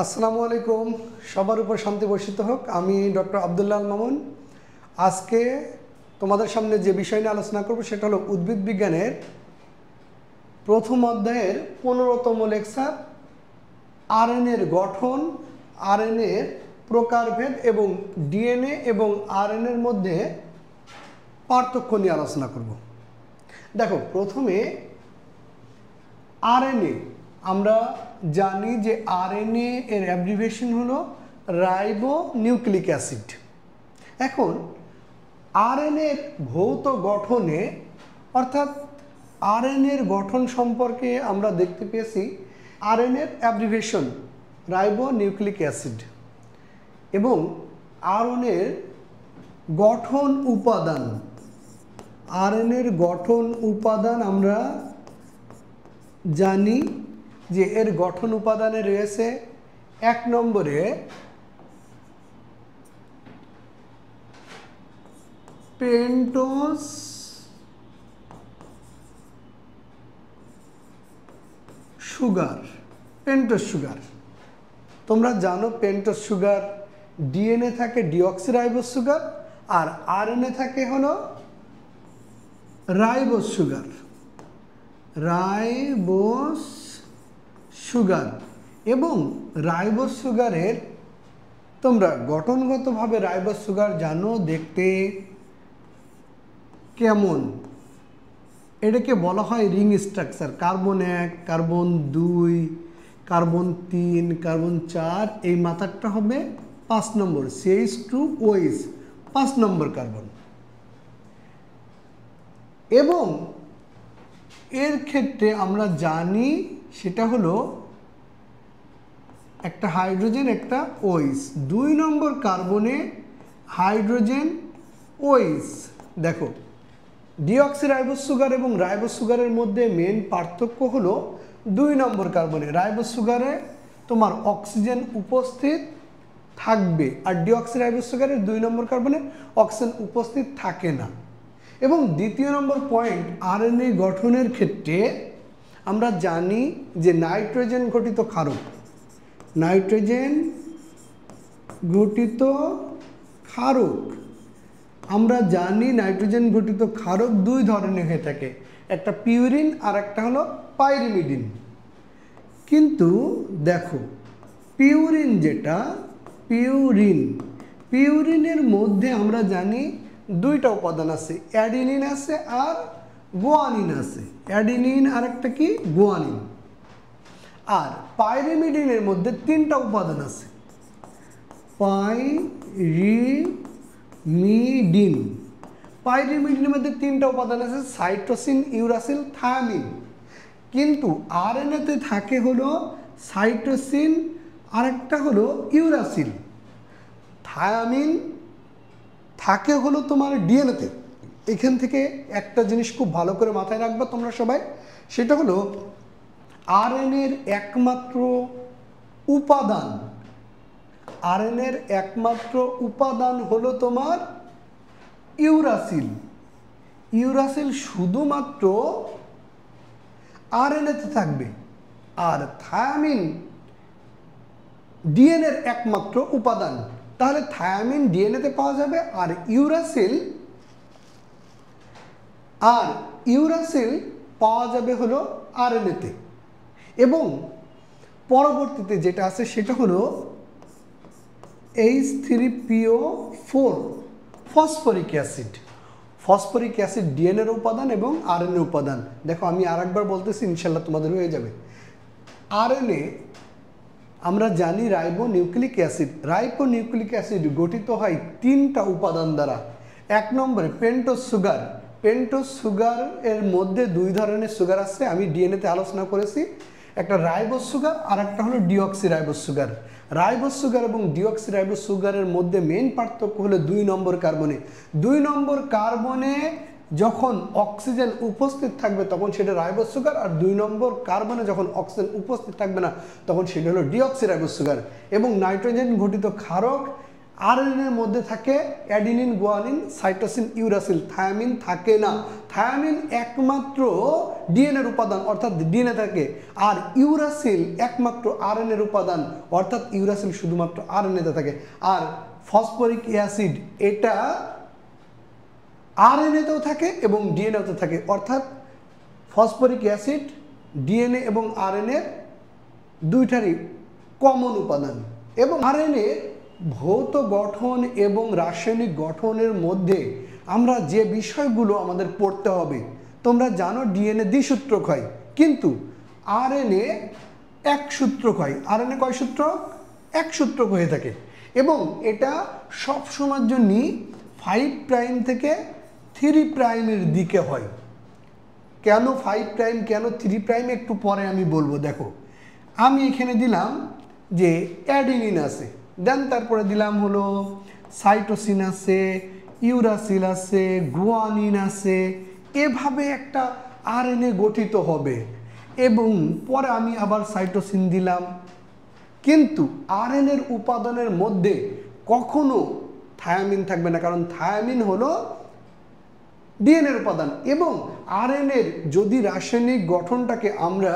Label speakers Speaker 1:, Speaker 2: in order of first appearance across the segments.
Speaker 1: আসসালামু আলাইকুম। সবার উপর শান্তি বর্ষিত হোক। আমি ডক্টর আব্দুল্লাহ আল মামুন। আজকে তোমাদের সামনে যে বিষয় নিয়ে আলোচনা করব সেটা হলো উদ্ভিদ বিজ্ঞানের প্রথম অধ্যায়ের 15তম লেকচার, আরএনএর গঠন, আরএনএর প্রকারভেদ এবং ডিএনএ এবং আরএনএর মধ্যে পার্থক্য নিয়ে আলোচনা করব। দেখো, প্রথমে আরএনএ আমরা জানি যে আরএনএ এর অ্যাব্রিভিয়েশন হলো রাইবো নিউক্লিক অ্যাসিড। এখন আরএনএর ভৌত গঠনে অর্থাৎ আরএনএর গঠন সম্পর্কে আমরা দেখতে পেয়েছি আরএনএর অ্যাব্রিভিয়েশন রাইবো নিউক্লিক অ্যাসিড এবং আরএনএর গঠন উপাদান। আরএনএর গঠন উপাদান আমরা জানি যে এর গঠন উপাদানে রয়েছে 1 নম্বরে পেন্টোজ সুগার। পেন্টোজ সুগার তোমরা জানো, পেন্টোজ সুগার ডিএনএ থাকে ডিঅক্সিরাইবোজ সুগার আর আরএনএ থাকে হলো রাইবোজ সুগার। রাইবোজ সুগার এবং রাইবোজ সুগারের তোমরা গঠনগতভাবে রাইবোজ সুগার জানো দেখতে কেমন। এটাকে বলা হয় ring structure. Carbon 1, carbon 2, carbon 3, carbon 4, এই মাথাটা হবে 5 নম্বর, CH2OH 5 নম্বর কার্বন। এবং এর ক্ষেত্রে আমরা জানি সেটা হলো একটা হাইড্রোজেন একটা OH, 2 নম্বর কার্বনে হাইড্রোজেন OH। দেখো, ডিঅক্সিরাইবোজ সুগার এবং রাইবোজ সুগারের মধ্যে মেন পার্থক্য হলো 2 নম্বর কার্বনে রাইবোজ সুগারে তোমার অক্সিজেন উপস্থিত থাকবে আর ডিঅক্সিরাইবোজ সুগারের 2 নম্বর কার্বনে অক্সিজেন উপস্থিত থাকে না। এবং দ্বিতীয় নম্বর পয়েন্ট, আরএনএ গঠনের ক্ষেত্রে আমরা জানি যে নাইট্রোজেন ঘটিত ক্ষারক। নাইট্রোজেন ঘটিত ক্ষারক আমরা জানি নাইট্রোজেন ঘটিত ক্ষারক 2 ধরনের হয়ে থাকে, একটা পিউরিন আর একটা হলো পাইরিমিডিন। কিন্তু দেখো, পিউরিন যেটা পিউরিনের মধ্যে আমরা জানি 2টা উপাদান আছে, অ্যাডিনিন আছে আর গুয়ানিন আছে। অ্যাডিনিন আর একটা কি গুয়ানিন। আর পাইরিমিডিনের মধ্যে 3টা উপাদান আছে, পাইরিমিডিনের মধ্যে 3টা উপাদান আছে, সাইটোসিন, ইউরাসিল, থায়ামিন। কিন্তু আরএনএতে থাকে হলো সাইটোসিন আর একটা হলো ইউরাসিল। থায়ামিন থাকে হলো তোমার ডিএনএতে। এখান থেকে একটা জিনিস খুব ভালো করে মাথায় রাখবে তোমরা সবাই, সেটা হলো আরএনএর একমাত্র উপাদান, আরএনএর একমাত্র উপাদান হলো তোমার ইউরাসিল। ইউরাসিল শুধুমাত্র আরএনএতে থাকবে আর থায়ামিন ডিএনএর একমাত্র উপাদান। তাহলে থায়ামিন ডিএনএতে পাওয়া যাবে আর ইউরাসিল পাওয়া যাবে হলো আরএনএতে। এবং পরবর্তীতে যেটা আছে সেটা হলো H3PO4 phosphoric acid. Phosphoric acid ডিএনএর উপাদান এবং আরএনএ উপাদান। দেখো, আমি আরেকবার বলতেছি, ইনশাল্লাহ তোমাদের হয়ে যাবে। আরএনএ আমরা জানি ribo nucleic acid. Ribo nucleic acid গঠিত হয় 3টা উপাদান দ্বারা। 1 নম্বরে পেন্টোজ সুগার। পেন্টোজ সুগার এর মধ্যে 2 ধরনের সুগার আছে, আমি ডিএনএতে আলোচনা করেছি, একটা রাইবোজ সুগার আর একটা হলো ডিঅক্সিরাইবোজ সুগার। রাইবোজ সুগার এবং ডিঅক্সিরাইবোজ সুগারের মধ্যে মেইন পার্থক্য হলো 2 নম্বর কার্বনে। 2 নম্বর কার্বনে যখন অক্সিজেন উপস্থিত থাকবে তখন সেটা রাইবোজ সুগার, আর 2 নম্বর কার্বনে যখন অক্সিজেন উপস্থিত থাকবে না তখন সেটা হলো ডিঅক্সিরাইবোজ সুগার। এবং নাইট্রোজেন ঘটিত ক্ষারক আরএনএ এর মধ্যে থাকে adenine, guanine, cytosine, uracil. Thymine থাকে না। থায়ামিন একমাত্র ডিএনএ এর উপাদান, অর্থাৎ ডিএনএ থাকে। আর ইউরাসিল একমাত্র আরএনএ এর উপাদান, অর্থাৎ ইউরাসিল শুধুমাত্র আরএনএতে থাকে। আর ফসফরিক অ্যাসিড এটা আরএনএতেও থাকে এবং ডিএনএতেও থাকে, অর্থাৎ ফসফরিক অ্যাসিড ডিএনএ এবং আরএনএ দুইটারই কমন উপাদান। এবং আরএনএ ভৌত গঠন এবং রাসায়নিক গঠনের মধ্যে আমরা যে বিষয়গুলো আমাদের পড়তে হবে, তোমরা জানো ডিএনএ দ্বিসূত্রক হয়, কিন্তু আরএনএ একসূত্রক হয়। আরএনএ কয় সূত্রক? একসূত্রক হয়ে থাকে। এবং এটা সব সময়ের জন্যই 5 প্রাইম থেকে 3 প্রাইমের দিকে হয়। কেন 5 প্রাইম, কেন 3 প্রাইম একটু পরে আমি বলবো। দেখো আমি এখানে দিলাম যে অ্যাডিনিন আছে, দেন তারপরে দিলাম হলো সাইটোসিন আছে, ইউরাসিল আছে, গুয়ানিন আছে, এভাবে একটা আরএনএ গঠিত হবে। এবং পরে আমি আবার সাইটোসিন দিলাম। কিন্তু আরএনএর উপাদানের মধ্যে কখনো থায়ামিন থাকবে না, কারণ থায়ামিন হলো ডিএনএর উপাদান। এবং আরএনএর যদি রাসায়নিক গঠনটাকে আমরা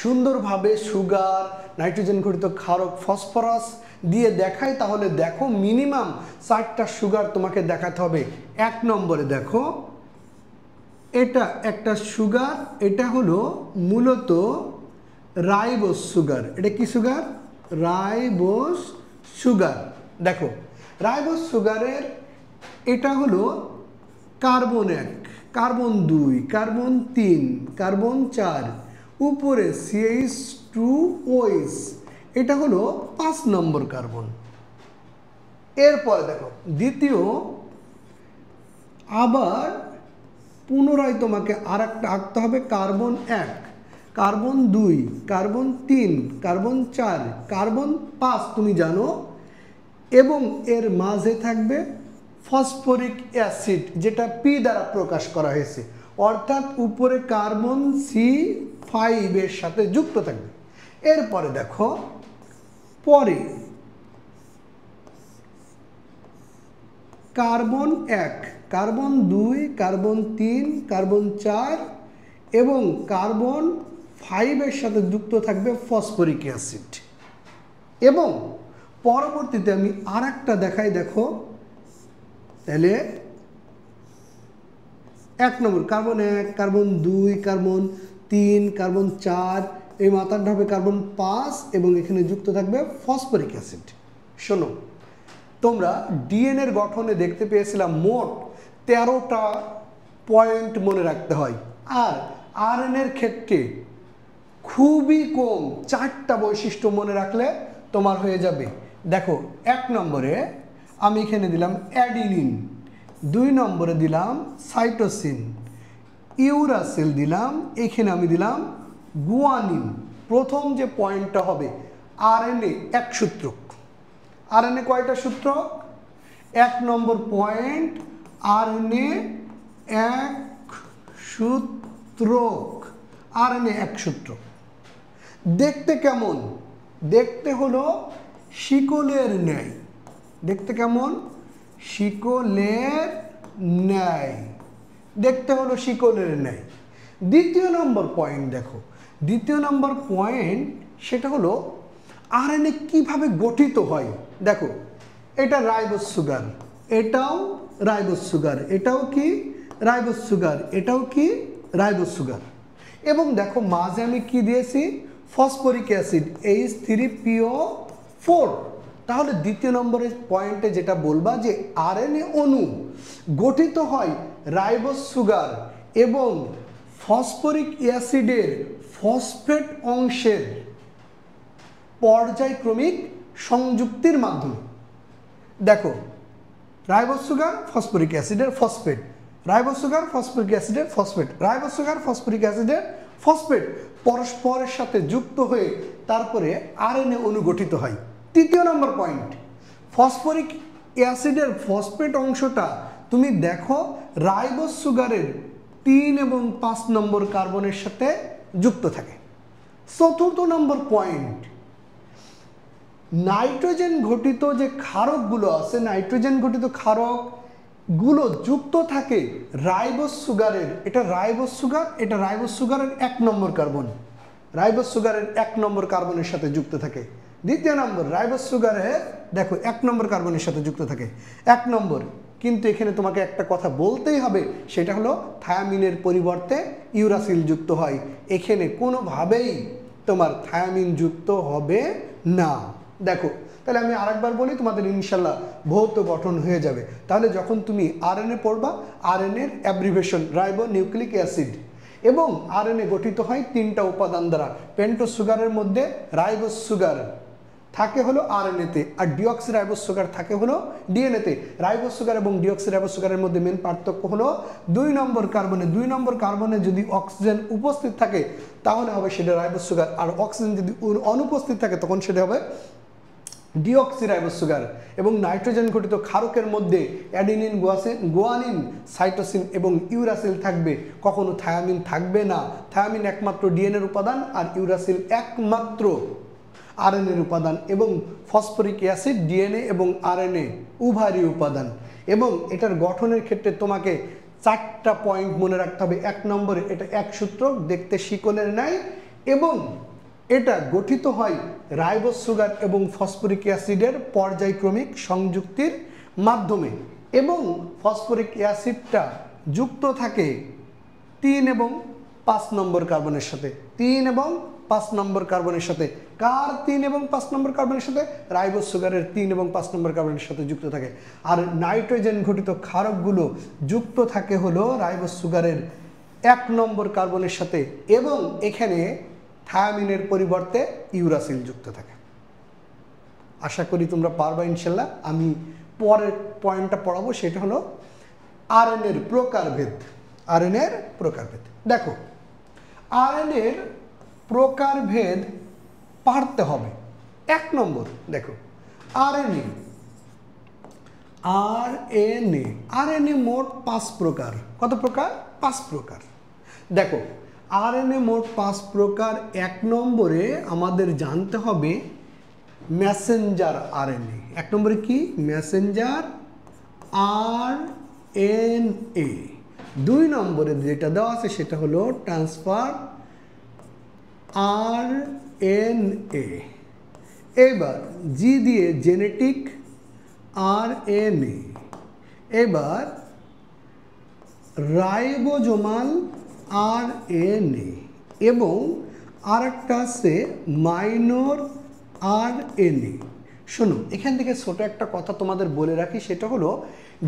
Speaker 1: সুন্দরভাবে সুগার, নাইট্রোজেন ঘটিত ক্ষারক, ফসফরাস দিয়ে দেখাই, তাহলে দেখো মিনিমাম 4টা সুগার তোমাকে দেখাতে হবে। 1 নম্বরে দেখো এটা একটা সুগার, এটা হলো মূলত রাইবোস সুগার। এটা কি সুগার? Ribose sugar. দেখো রাইবোস সুগারের এটা হলো কার্বন 1, কার্বন 2, কার্বন 3, কার্বন 4, উপরে CH2OH, এটা হলো 5 নম্বর কার্বন। এরপরে দেখো দ্বিতীয়, আবার পুনরায় তোমাকে আর একটা আঁকতে হবে। Carbon 1, carbon 2, carbon 3, carbon 4, carbon 5 তুমি জানো। এবং এর মাঝে থাকবে ফসফরিক অ্যাসিড, যেটা পি দ্বারা প্রকাশ করা হয়েছে, অর্থাৎ উপরে কার্বন C5 এর সাথে যুক্ত থাকবে। এরপরে দেখো পরে কার্বন 1, কার্বন 2, কার্বন 3, কার্বন 4 এবং কার্বন 5 এর সাথে যুক্ত থাকবে ফসফরিক অ্যাসিড। এবং পরবর্তীতে আমি আর একটা দেখাই, দেখো তাহলে 1 নম্বর কার্বন 1, কার্বন 2, কার্বন 3, কার্বন 4, এই মাথার ধাপে কার্বন 5 এবং এখানে যুক্ত থাকবে ফসফরিক অ্যাসিড। শোনো, তোমরা ডিএনএর গঠনে দেখতে পেয়েছিলাম মোট 13টা পয়েন্ট মনে রাখতে হয়, আর আরএনএর ক্ষেত্রে খুবই কম 4টা বৈশিষ্ট্য মনে রাখলে তোমার হয়ে যাবে। দেখো 1 নম্বরে আমি এখানে দিলাম অ্যাডিনিন, 2 নম্বরে দিলাম সাইটোসিন, ইউরাসিল দিলাম, এখানে আমি দিলাম গুয়ানিন। প্রথম যে পয়েন্টটা হবে আরএনএ একসূত্রক। আরএনএ কয়টা সূত্রক? 1 নম্বর পয়েন্ট, আরএনএ একসূত্রক। আরএনএ একসূত্রক। দেখতে কেমন? দেখতে হলো শিকলের ন্যায়। দেখতে কেমন? শিকলের ন্যায়। দেখতে হলো শিকলের ন্যায়। দ্বিতীয় নম্বর পয়েন্ট দেখো, দ্বিতীয় নম্বর পয়েন্ট সেটা হলো আরএনএ কিভাবে গঠিত হয়। দেখো এটা রাইবোস সুগার, এটাও রাইবোস সুগার, এটাও কি রাইবোস সুগার, এটাও কি রাইবোস সুগার। এবং দেখো মাঝে আমি কি দিয়েছি? Phosphoric acid H3PO4। তাহলে দ্বিতীয় নম্বরের পয়েন্টে যেটা বলবা যে আরএনএ অণু গঠিত হয় রাইবোস সুগার এবং ফসফরিক অ্যাসিডের ফসফেট অংশের পর্যায়ক্রমিক সংযুক্তির মাধ্যমে। দেখো রাইবোস সুগার ফসফরিক অ্যাসিডের ফসফেট, রাইবোস সুগার ফসফরিক অ্যাসিডের ফসফেট, রাইবোস সুগার ফসফরিক অ্যাসিডের ফসফেট পরস্পরের সাথে যুক্ত হয়ে তারপরে আরএনএ অণু গঠিত হয়। তৃতীয় নম্বর পয়েন্ট, ফসফরিক অ্যাসিডের ফসফেট অংশটা তুমি দেখো রাইবোস সুগারের 3 এবং 5 নম্বর কার্বনের সাথে যুক্ত থাকে। চতুর্থ নম্বর পয়েন্ট, নাইট্রোজেন ঘটিত যে ক্ষারকগুলো আছে, নাইট্রোজেন ঘটিত ক্ষারকগুলো যুক্ত থাকে রাইবোজ সুগারের, এটা রাইবোজ সুগার, এটা রাইবোজ সুগারের 1 নম্বর কার্বন, রাইবোজ সুগারের 1 নম্বর কার্বনের সাথে যুক্ত থাকে। দ্বিতীয় নম্বর রাইবোজ সুগারের দেখো 1 নম্বর কার্বনের সাথে যুক্ত থাকে 1 নম্বর। কিন্তু এখানে তোমাকে একটা কথা বলতেই হবে, সেটা হলো থায়ামিনের পরিবর্তে ইউরাসিল যুক্ত হয়। এখানে কোনোভাবেই তোমার থায়ামিন যুক্ত হবে না। দেখো তাহলে আমি আরেকবার বলি, তোমাদের ইনশাল্লাহ ভৌত গঠন হয়ে যাবে। তাহলে যখন তুমি আরএনএ পড়বা, আরএনএর অ্যাব্রিভিয়েশন রাইবো নিউক্লিক অ্যাসিড, এবং আরএনএ গঠিত হয় 3টা উপাদান দ্বারা। পেন্টোজ সুগারের মধ্যে রাইবোজ সুগার থাকে হলো আরএনএতে, আর ডিঅক্সি রাইবোজ সুগার থাকে হলো ডিএনএতে। রাইবোজ সুগার এবং ডিঅক্সি রাইবোজ সুগারের মধ্যে মেন পার্থক্য হলো 2 নম্বর কার্বনে, 2 নম্বর কার্বনে যদি অক্সিজেন উপস্থিত থাকে তাহলে হবে সেটা রাইবোজ সুগার, আর অক্সিজেন যদি অনুপস্থিত থাকে তখন সেটা হবে ডিঅক্সি রাইবোজ সুগার। এবং নাইট্রোজেন ঘটিত ক্ষারকের মধ্যে অ্যাডিনিন, গুয়ানিন, সাইটোসিন এবং ইউরাসিল থাকবে, কখনো থায়ামিন থাকবে না। থায়ামিন একমাত্র ডিএনএর উপাদান, আর ইউরাসিল একমাত্র আরএনএর উপাদান। এবং ফসফরিক অ্যাসিড ডিএনএ এবং আরএনএ উভয়েরই উপাদান। এবং এটার গঠনের ক্ষেত্রে তোমাকে 4টা পয়েন্ট মনে রাখতে হবে। 1 নম্বরে এটা এক সূত্র, দেখতে শিকলের ন্যায়, এবং এটা গঠিত হয় রাইবোজ সুগার এবং ফসফরিক অ্যাসিডের পর্যায়ক্রমিক সংযুক্তির মাধ্যমে। এবং ফসফরিক অ্যাসিডটা যুক্ত থাকে 3 এবং 5 নম্বর কার্বনের সাথে, 3 এবং 5 নম্বর কার্বনের সাথে। কার 3 এবং 5 নম্বর কার্বনের সাথে? রাইবোজ সুগারের 3 এবং 5 নম্বর কার্বনের সাথে যুক্ত থাকে। আর নাইট্রোজেন ঘটিত ক্ষারকগুলো যুক্ত থাকে হলো রাইবোজ সুগারের 1 নম্বর কার্বনের সাথে, এবং এখানে থায়ামিনের পরিবর্তে ইউরাসিল যুক্ত থাকে। আশা করি তোমরা পারবা ইনশাল্লাহ। আমি পরের পয়েন্টটা পড়াবো, সেটা হলো আরএনএর প্রকারভেদ। আরএনএর প্রকারভেদ দেখো, আরএনএর প্রকারভেদ পারতে হবে। 1 নম্বর দেখো, আরএনএ আরএনএ মোট 5 প্রকার। কত প্রকার? 5 প্রকার। দেখো আরএনএ মোট 5 প্রকার। 1 নম্বরে আমাদের জানতে হবে মেসেঞ্জার আরএনএ। 1 নম্বরে কি? Messenger RNA. 2 নম্বরে যেটা দেওয়া আছে সেটা হলো ট্রান্সফার আরএনএ। এবার জি দিয়ে জেনেটিক আরএনএ। এবার রাইবোজোমাল আরএনএ, এবং আরেকটা আছে মাইনর আরএনএ। শোনো, এখান থেকে ছোট একটা কথা তোমাদের বলে রাখি, সেটা হলো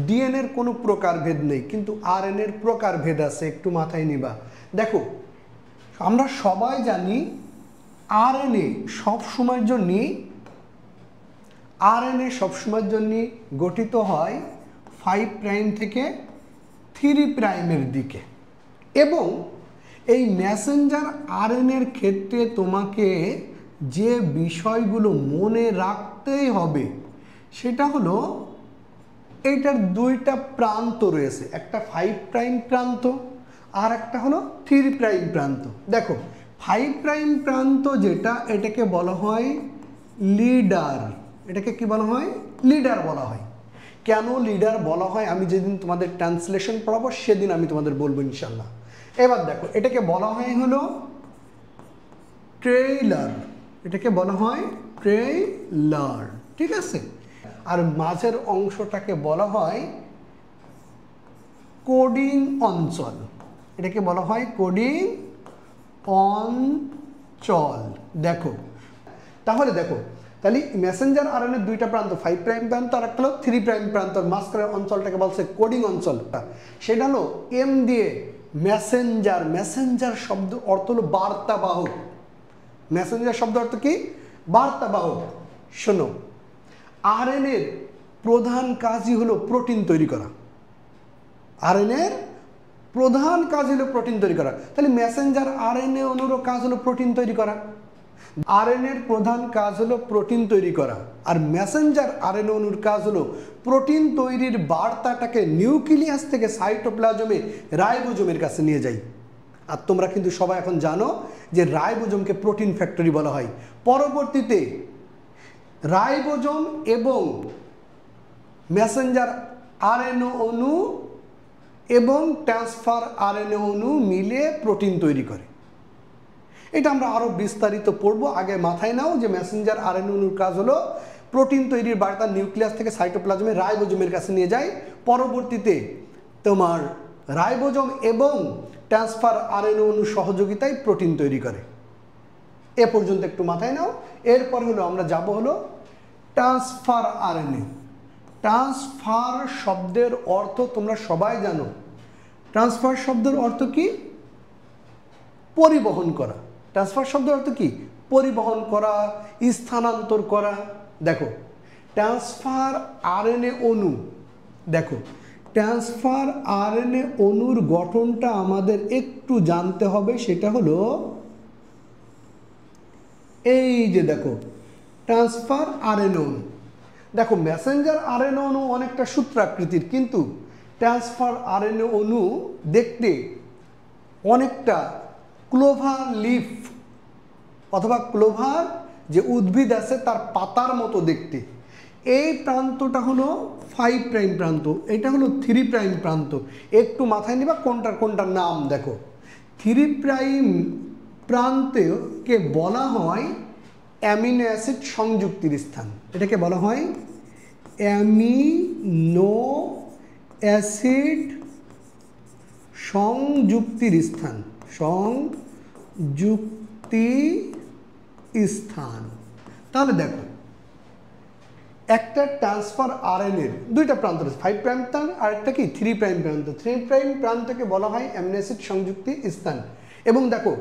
Speaker 1: ডিএনএর কোনো প্রকারভেদ নেই, কিন্তু আরএনএর প্রকারভেদ আছে, একটু মাথায় নিবা। দেখো আমরা সবাই জানি আরএনএ সবসময়ের জন্য গঠিত হয় 5 প্রাইম থেকে 3 প্রাইমের দিকে। এবং এই মেসেঞ্জার আরএনএর ক্ষেত্রে তোমাকে যে বিষয়গুলো মনে রাখতেই হবে সেটা হলো এইটার 2টা প্রান্ত রয়েছে, একটা 5 প্রাইম প্রান্ত আর একটা হলো 3 প্রাইম প্রান্ত। দেখো 5 প্রাইম প্রান্ত যেটা, এটাকে বলা হয় লিডার। এটাকে কি বলা হয়? লিডার বলা হয়। কেন লিডার বলা হয় আমি যেদিন তোমাদের ট্রান্সলেশন পড়াবো সেদিন আমি তোমাদের বলবো ইনশাল্লাহ। এবার দেখো এটাকে বলা হয় হলো ট্রেইলার। এটাকে বলা হয় ট্রেইলার, ঠিক আছে। আর মাঝের অংশটাকে বলা হয় কোডিং অঞ্চল। এটাকে বলা হয় কোডিং অঞ্চল। দেখো তাহলে দেখো, তাহলে মেসেঞ্জার আরএনএর 2টা প্রান্ত, 5 প্রাইম প্রান্ত আর একটা হলো 3 প্রাইম প্রান্ত। মাঝখানের অঞ্চলটাকে বলছে কোডিং অঞ্চল। সেটা হলো এম দিয়ে মেসেঞ্জার। মেসেঞ্জার শব্দ অর্থ হলো বার্তাবাহক। মেসেঞ্জার শব্দ অর্থ কি? বার্তাবাহক। শোনো, আরএনএর প্রধান কাজই হলো প্রোটিন তৈরি করা। আরএনএর প্রধান কাজ হলো প্রোটিন তৈরি করা। তাহলে মেসেঞ্জার আরএনএ অণুর কাজ হলো প্রোটিন তৈরি করা। আরএনএর প্রধান কাজ হলো প্রোটিন তৈরি করা, আর মেসেঞ্জার আরএনএ অণুর কাজ হলো প্রোটিন তৈরির বার্তাটাকে নিউক্লিয়াস থেকে সাইটোপ্লাজমে রাইবোজোমের কাছে নিয়ে যায়। আর তোমরা কিন্তু সবাই এখন জানো যে রাইবোজোমকে প্রোটিন ফ্যাক্টরি বলা হয়। পরবর্তীতে রাইবোজোম এবং মেসেঞ্জার আরএনএ অণু এবং ট্রান্সফার আরএনএ অণু মিলে প্রোটিন তৈরি করে। এটা আমরা আরও বিস্তারিত পড়ব, আগে মাথায় নাও যে মেসেঞ্জার আরএনএ অণুর কাজ হলো প্রোটিন তৈরির বার্তা নিউক্লিয়াস থেকে সাইটোপ্লাজমে রাইবোজোমের কাছে নিয়ে যায়, পরবর্তীতে তোমার রাইবোজোম এবং ট্রান্সফার আরএনএ অণুর সহযোগিতায় প্রোটিন তৈরি করে। এ পর্যন্ত একটু মাথায় নাও। এরপর হলো আমরা যাব হলো ট্রান্সফার আরএনএ। ট্রান্সফার শব্দের অর্থ তোমরা সবাই জানো। ট্রান্সফার শব্দের অর্থ কি? পরিবহন করা। ট্রান্সফার শব্দের অর্থ কি? পরিবহন করা, স্থানান্তর করা। দেখো ট্রান্সফার আরএনএ অণু, দেখো ট্রান্সফার আরএনএ অণুর গঠনটা আমাদের একটু জানতে হবে। সেটা হলো এই যে দেখো ট্রান্সফার আরএনএ অণু। দেখো মেসেঞ্জার আরএনএ অণু অনেকটা সূত্রাকৃতির, কিন্তু ট্রান্সফার আরএনএ অণু দেখতে অনেকটা ক্লোভার লিফ অথবা ক্লোভার যে উদ্ভিদ আছে তার পাতার মতো দেখতে। এই প্রান্তটা হলো 5 প্রাইম প্রান্ত, এটা হলো 3 প্রাইম প্রান্ত। একটু মাথায় নিবা কোনটার কোনটার নাম। দেখো 3 প্রাইম প্রান্তকে বলা হয় অ্যামিনো অ্যাসিড সংযুক্তির স্থান। এটাকে বলা হয় অ্যামিনো অ্যাসিড সংযুক্তির স্থান, সংযুক্তি স্থান। তাহলে দেখো একটা ট্রান্সফার আরএনএর দুইটা প্রান্ত আছে, 5 প্রাইম প্রান্ত আর একটা কি 3 প্রাইম প্রান্ত। 3 প্রাইম প্রান্তকে বলা হয় অ্যামিনো অ্যাসিড সংযুক্তি স্থান। এবং দেখো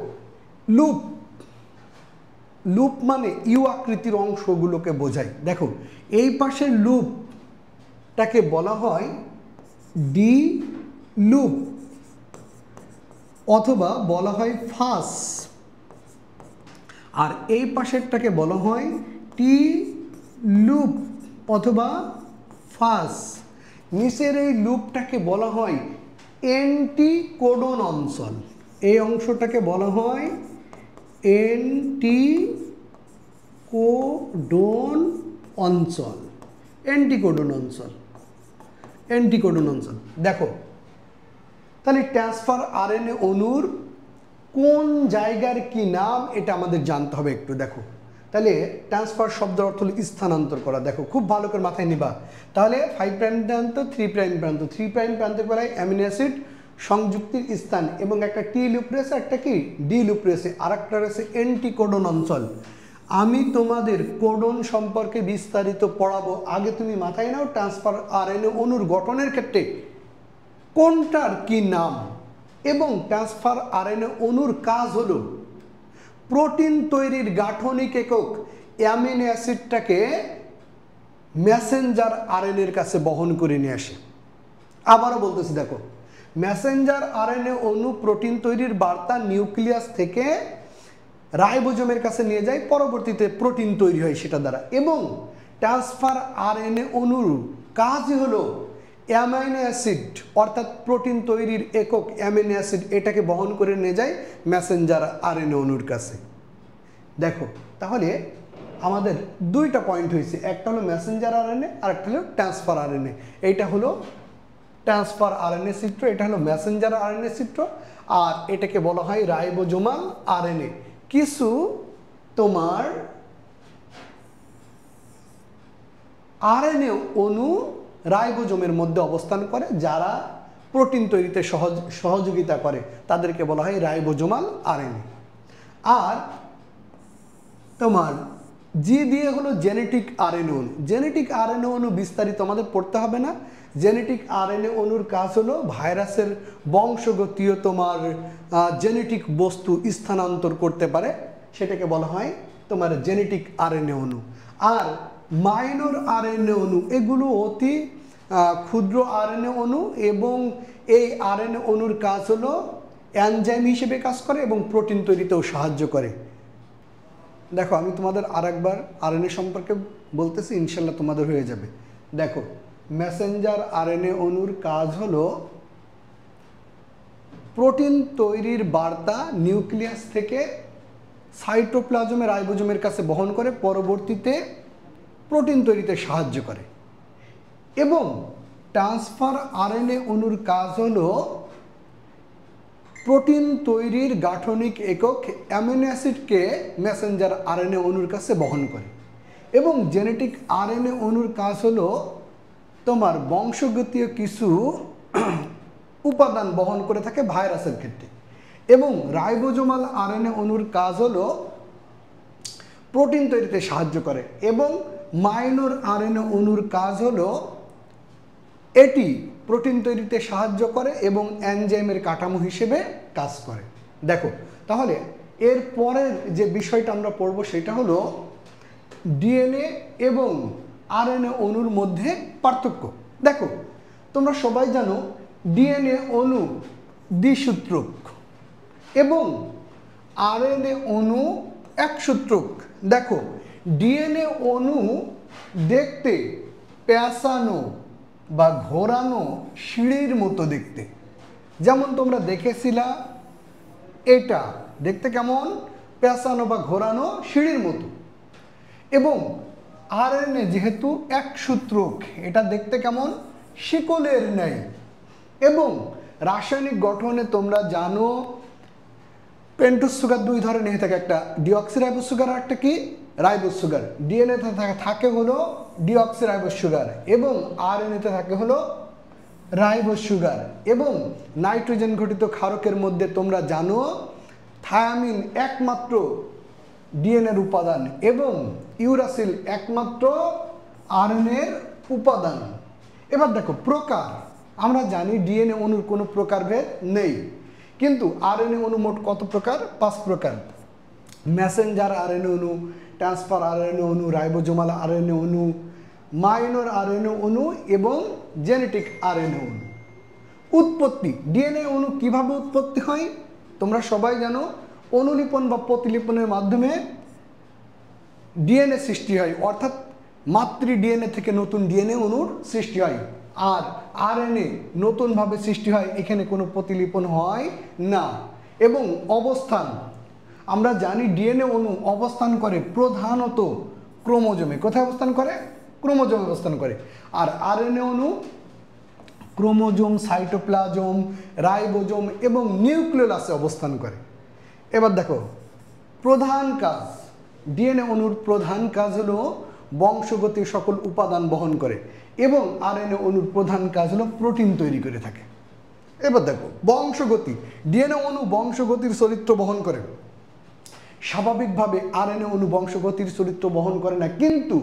Speaker 1: লুপ, লুপ মানে ইউ আকৃতির অংশগুলোকে বোঝায়। দেখো এই পাশের লুপটাকে বলা হয় ডি লুপ অথবা বলা হয় ফাস, আর এই পাশেরটাকে বলা হয় টি লুপ অথবা ফাস। নিচের এই লুপটাকে বলা হয় এন্টিকোডন অঞ্চল। এই অংশটাকে বলা হয় এন্টিকোডন অঞ্চল, এন্টিকোডন অঞ্চল, এন্টিকোডন অঞ্চল। দেখো তাহলে ট্রান্সফার আরএনএ অণুর কোন জায়গার কি নাম এটা আমাদের জানতে হবে একটু। দেখো তাহলে ট্রান্সফার শব্দের অর্থ হলো স্থানান্তর করা। দেখো খুব ভালো করে মাথায় নিবা। তাহলে 5 প্রাইম প্রান্ত, 3 প্রাইম প্রান্ত। 3 প্রাইম প্রান্তে বলা হয় অ্যামিনো অ্যাসিড সংযুক্তির স্থান, এবং একটা টি লুপ রয়েছে, একটা কি ডি লুপ রয়েছে, আর একটা রয়েছে এন্টিকোডন অঞ্চল। আমি তোমাদের কোডন সম্পর্কে বিস্তারিত পড়াবো, আগে তুমি মাথায় নাও ট্রান্সফার আরএনএ অণুর গঠনের ক্ষেত্রে কোনটার কি নাম। এবং ট্রান্সফার আরএনএ অণুর কাজ হলো প্রোটিন তৈরির গাঠনিক একক অ্যামিনো অ্যাসিডটাকে মেসেঞ্জার আরএনএর কাছে বহন করে নিয়ে আসে। আবারও বলতেছি, দেখো মেসেঞ্জার আরএনএ অণু প্রোটিন তৈরির বার্তা নিউক্লিয়াস থেকে রাইবোজোমের কাছে নিয়ে যায়, পরবর্তীতে প্রোটিন তৈরি হয় সেটা দ্বারা। এবং ট্রান্সফার আরএনএ অণুর কাজই হলো অ্যামাইনো অ্যাসিড অর্থাৎ প্রোটিন তৈরির একক অ্যামিনো অ্যাসিড এটাকে বহন করে নিয়ে যায় মেসেঞ্জার আরএনএ অণুর কাছে। দেখো তাহলে আমাদের দুইটা পয়েন্ট হয়েছে, একটা হলো মেসেঞ্জার আরএনএ আর একটা হলো ট্রান্সফার আরএনএ। এইটা হলো ট্রান্সফার আরএনএ চিত্র, এটা হলো মেসেঞ্জার আরএনএ চিত্র, আর এটাকে বলা হয় রাইবোজোমাল আরএনএ। কিছু তোমার আরএনএ অণু রাইবোজোমের মধ্যে অবস্থান করে, যারা প্রোটিন তৈরিতে সহযোগিতা করে, তাদেরকে বলা হয় রাইবোজোমাল আরএনএ। আর তোমার জি দিয়ে হলো জেনেটিক আরএনএ অণু। জেনেটিক আরএনএ অণু বিস্তারিত আমাদের পড়তে হবে না। জেনেটিক আরএনএ অণুর কাজ হলো ভাইরাসের বংশগতীয় তোমার জেনেটিক বস্তু স্থানান্তর করতে পারে, সেটাকে বলা হয় তোমার জেনেটিক আরএনএ অণু। আর মাইনর আরএনএ অণু এগুলো অতি ক্ষুদ্র আরএনএ অণু, এবং এই আরএনএ অণুর কাজ হলো এনজাইম হিসেবে কাজ করে এবং প্রোটিন তৈরিতেও সাহায্য করে। দেখো আমি তোমাদের আরেকবার আরএনএ সম্পর্কে বলতেছি, ইনশাল্লাহ তোমাদের হয়ে যাবে। দেখো মেসেঞ্জার আরএনএ অণুর কাজ হলো প্রোটিন তৈরির বার্তা নিউক্লিয়াস থেকে সাইটোপ্লাজমে রাইবোজোমের কাছে বহন করে, পরবর্তীতে প্রোটিন তৈরিতে সাহায্য করে। এবং ট্রান্সফার আরএনএ অণুর কাজ হলো প্রোটিন তৈরির গাঠনিক একক অ্যামিনো অ্যাসিডকে মেসেঞ্জার আরএনএ অণুর কাছে বহন করে। এবং জেনেটিক আরএনএ অণুর কাজ হলো তোমার বংশগতীয় কিছু উপাদান বহন করে থাকে ভাইরাসের ক্ষেত্রে। এবং রাইবোজোমাল আরএনএ অণুর কাজ হলো প্রোটিন তৈরিতে সাহায্য করে। এবং মাইনর আরএনএ অণুর কাজ হলো এটি প্রোটিন তৈরিতে সাহায্য করে এবং এনজাইমের কাঠামো হিসেবে কাজ করে। দেখো তাহলে এর পরের যে বিষয়টা আমরা পড়ব সেটা হলো ডিএনএ এবং আরএনএ অণুর মধ্যে পার্থক্য। দেখো তোমরা সবাই জানো ডিএনএ অণু দ্বিসূত্রক এবং আরএনএ অণু একসূত্রক। দেখো ডিএনএ অণু দেখতে পেঁচানো বা ঘোরানো সিঁড়ির মতো দেখতে, যেমন তোমরা দেখেছিলা এটা দেখতে কেমন পেঁচানো বা ঘোরানো সিঁড়ির মতো। এবং আরএনএ যেহেতু একসূত্রক, এটা দেখতে কেমন শিকলের ন্যায়। এবং রাসায়নিক গঠনে তোমরা জানো পেন্টোজ সুগার দুই ধরনের হয়ে থাকে, একটা ডিঅক্সিরাইবোজ সুগার আর একটা কি রাইবোজ সুগার। ডিএনএতে থাকে হলো ডিঅক্সিরাইবোজ সুগার এবং আরএনএতে থাকে হলো রাইবোজ সুগার। এবং নাইট্রোজেন ঘটিত ক্ষারকের মধ্যে তোমরা জানো থায়ামিন একমাত্র ডিএনএর উপাদান এবং ইউরাসিল একমাত্র আরএনএর উপাদান। এবার দেখো প্রকার, আমরা জানি ডিএনএ অণুর কোনো প্রকারভেদ নেই, কিন্তু আরএনএ অণু মোট কত প্রকার? 5 প্রকার। মেসেঞ্জার আরএনএ অণু, ট্রান্সফার আরএনএ অণু, রাইবোজোমাল আরএনএ অণু, মাইনর আরএনএ অণু এবং জেনেটিক আরএনএ অণু। উৎপত্তি, ডিএনএ অণু কিভাবে উৎপত্তি হয় তোমরা সবাই জানো, অনুলিপন বা প্রতিলিপনের মাধ্যমে ডিএনএ সৃষ্টি হয়, অর্থাৎ মাতৃ ডিএনএ থেকে নতুন ডিএনএ অণুর সৃষ্টি হয়। আর আরএনএ নতুনভাবে সৃষ্টি হয়, এখানে কোনো প্রতিলিপন হয় না। এবং অবস্থান, আমরা জানি ডিএনএ অণু অবস্থান করে প্রধানত ক্রোমোজোমে। কোথায় অবস্থান করে? ক্রোমোজোমে অবস্থান করে। আর আরএনএ অণু ক্রোমোজোম, সাইটোপ্লাজম, রাইবোজোম এবং নিউক্লিয়াসে অবস্থান করে। এবার দেখো প্রধান কাজ, ডিএনএ অণুর প্রধান কাজ হলো বংশগতির সকল উপাদান বহন করে এবং আরএনএ অণুর প্রধান কাজ হলো প্রোটিন তৈরি করে থাকে। এবার দেখো বংশগতি, ডিএনএ অণু বংশগতির চরিত্র বহন করে। স্বাভাবিকভাবে আরএনএ অণু বংশগতির চরিত্র বহন করে না, কিন্তু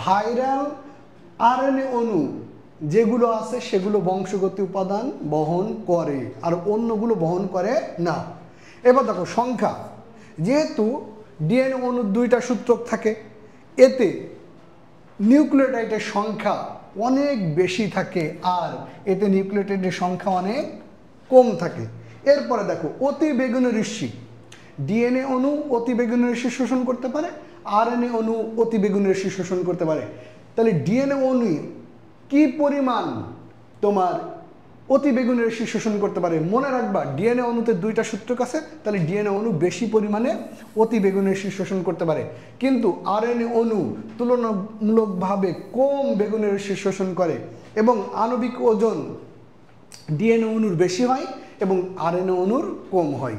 Speaker 1: ভাইরাল আরএনএ অণু যেগুলো আছে সেগুলো বংশগতি উপাদান বহন করে আর অন্যগুলো বহন করে না। এবার দেখো সংখ্যা, যেহেতু ডিএনএ অণুর 2টা সূত্রক থাকে, এতে নিউক্লিওটাইডের সংখ্যা অনেক বেশি থাকে আর এতে নিউক্লিওটাইডের সংখ্যা অনেক কম থাকে। এরপরে দেখো অতি বেগুনি রশ্মি, ডিএনএ অণু অতি বেগুনি রশ্মি শোষণ করতে পারে, আরএনএ অণু অতি বেগুনি রশ্মি শোষণ করতে পারে। তাহলে ডিএনএ অণু কি পরিমাণ তোমার অতি বেগুনি রশ্মি শোষণ করতে পারে? মনে রাখবা ডিএনএ অণুতে 2টা সূত্রক আছে, তাহলে ডিএনএ অণু বেশি পরিমাণে অতি বেগুনি রশ্মি শোষণ করতে পারে, কিন্তু আরএনএ অণু তুলনামূলকভাবে কম বেগুনি রশ্মি শোষণ করে এবং আণবিক ওজন ডিএনএ অণুর বেশি হয় এবং আরএনএ অণুর কম হয়।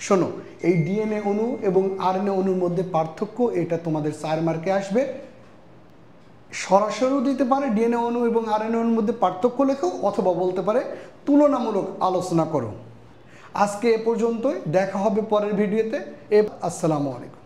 Speaker 1: শোনো, এই ডিএনএ অণু এবং আরএনএ অণুর মধ্যে পার্থক্য, এটা তোমাদের 4 মার্কে আসবে। সরাসরিও দিতে পারে ডিএনএ অণু এবং আরএনএ অণুর মধ্যে পার্থক্য লেখো, অথবা বলতে পারে তুলনামূলক আলোচনা করো। আজকে এ পর্যন্তই, দেখা হবে পরের ভিডিওতে। আসসালামু আলাইকুম।